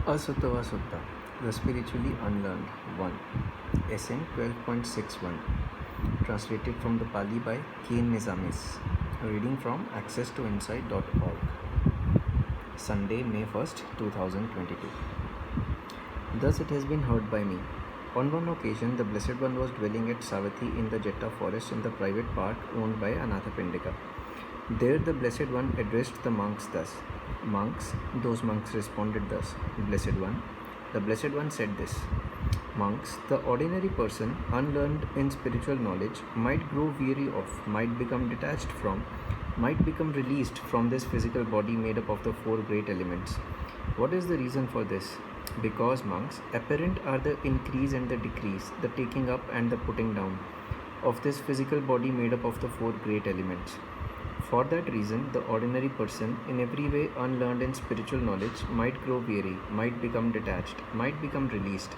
Assutava Sutta, the Spiritually-Unlearned 1, SN 12.61, translated from the Pali by Nizamis, reading from AccesstoInsight.org, Sunday, May 1st, 2022. Thus it has been heard by me. On one occasion, the Blessed One was dwelling at Savatthi in the Jetta forest in the private park owned by Anathapindika. There the Blessed One addressed the monks thus. Monks, those monks responded thus. Blessed One, the Blessed One said this. Monks, the ordinary person, unlearned in spiritual knowledge, might grow weary of, might become detached from, might become released from this physical body made up of the four great elements. What is the reason for this? Because, monks, apparent are the increase and the decrease, the taking up and the putting down of this physical body made up of the four great elements. For that reason, the ordinary person, in every way unlearned in spiritual knowledge, might grow weary, might become detached, might become released.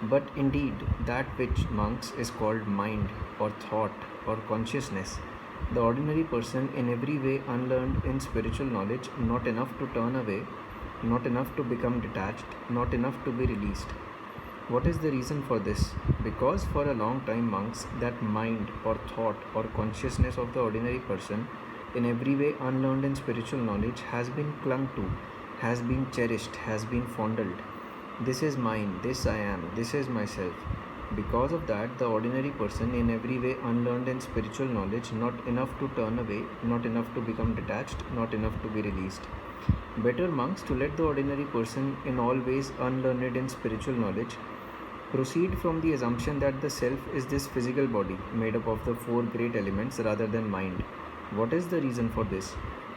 But indeed, that which, monks, is called mind or thought or consciousness, the ordinary person, in every way unlearned in spiritual knowledge, not enough to turn away, not enough to become detached, not enough to be released. What is the reason for this? Because for a long time, monks, that mind or thought or consciousness of the ordinary person, in every way unlearned in spiritual knowledge, has been clung to, has been cherished, has been fondled. This is mine, this I am, this is myself. Because of that, the ordinary person, in every way unlearned in spiritual knowledge, not enough to turn away, not enough to become detached, not enough to be released. Better, monks, to let the ordinary person, in all ways unlearned in spiritual knowledge, proceed from the assumption that the self is this physical body made up of the four great elements rather than mind. What is the reason for this?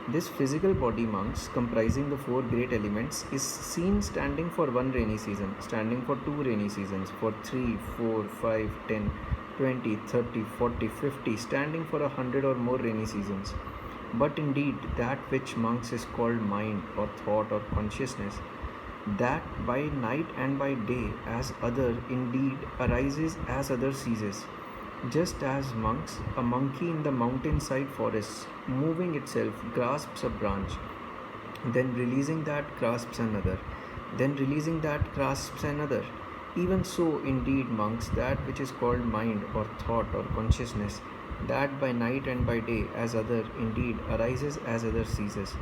This physical body, monks, comprising the four great elements, is seen standing for one rainy season, standing for two rainy seasons, for 3, 4, 5, 10, 20, 30, 40, 50, standing for 100 or more rainy seasons. But indeed, that which, monks, is called mind or thought or consciousness, that by night and by day as other indeed arises as other ceases. Just as, monks, a monkey in the mountainside forests, moving itself, grasps a branch, then releasing that grasps another, then releasing that grasps another. Even so, indeed, monks, that which is called mind or thought or consciousness, that by night and by day as other indeed arises as other ceases.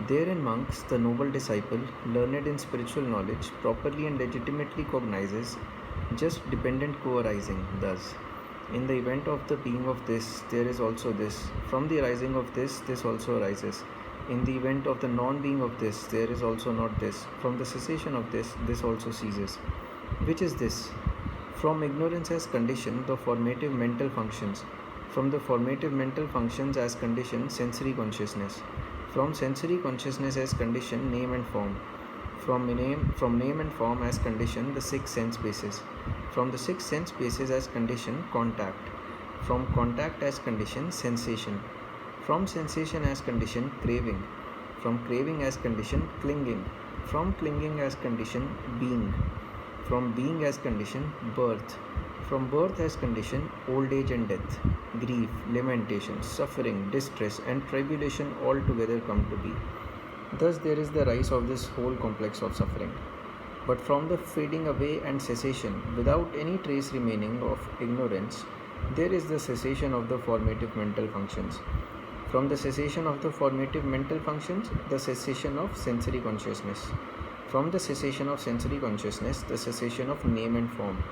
Therein, monks, the noble disciple, learned in spiritual knowledge, properly and legitimately cognizes just dependent co-arising. Thus, in the event of the being of this, there is also this. From the arising of this also arises. In the event of the non-being of this, there is also not this. From the cessation of this also ceases. Which is this? From ignorance as condition, the formative mental functions. From the formative mental functions as condition, sensory consciousness. From sensory consciousness as condition, name and form. From name and form as condition, the six sense bases. From the six sense bases as condition, contact. From contact as condition, sensation. From sensation as condition, craving. From craving as condition, clinging. From clinging as condition, being. From being as condition, birth. From birth as condition, old age and death, grief, lamentation, suffering, distress, and tribulation all together come to be. Thus there is the rise of this whole complex of suffering. But from the fading away and cessation, without any trace remaining of ignorance, there is the cessation of the formative mental functions. From the cessation of the formative mental functions, the cessation of sensory consciousness. From the cessation of sensory consciousness, the cessation of name and form.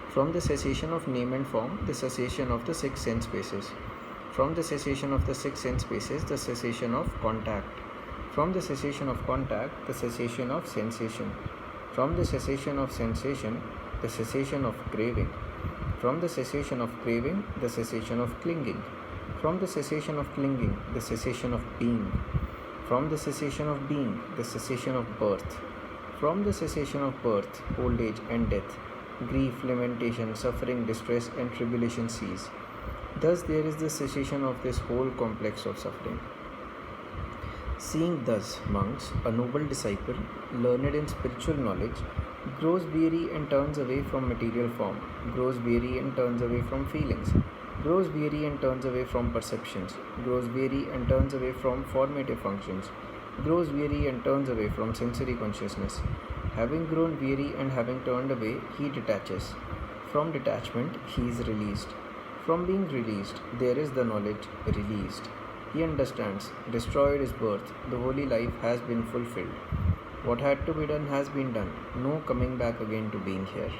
From the cessation of name and form, the cessation of the six sense bases. From the cessation of the six sense bases, the cessation of contact. From the cessation of contact, the cessation of sensation. From the cessation of sensation, the cessation of craving. From the cessation of craving, the cessation of clinging. From the cessation of clinging, the cessation of being. From the cessation of being, the cessation of birth. From the cessation of birth, old age and death, grief, lamentation, suffering, distress, and tribulation cease. Thus there is the cessation of this whole complex of suffering. Seeing thus, monks, a noble disciple, learned in spiritual knowledge, grows weary and turns away from material form, grows weary and turns away from feelings, grows weary and turns away from perceptions, grows weary and turns away from formative functions, grows weary and turns away from sensory consciousness. Having grown weary and having turned away, he detaches. From detachment, he is released. From being released, there is the knowledge released. He understands, destroyed is birth, the holy life has been fulfilled. What had to be done has been done, no coming back again to being here.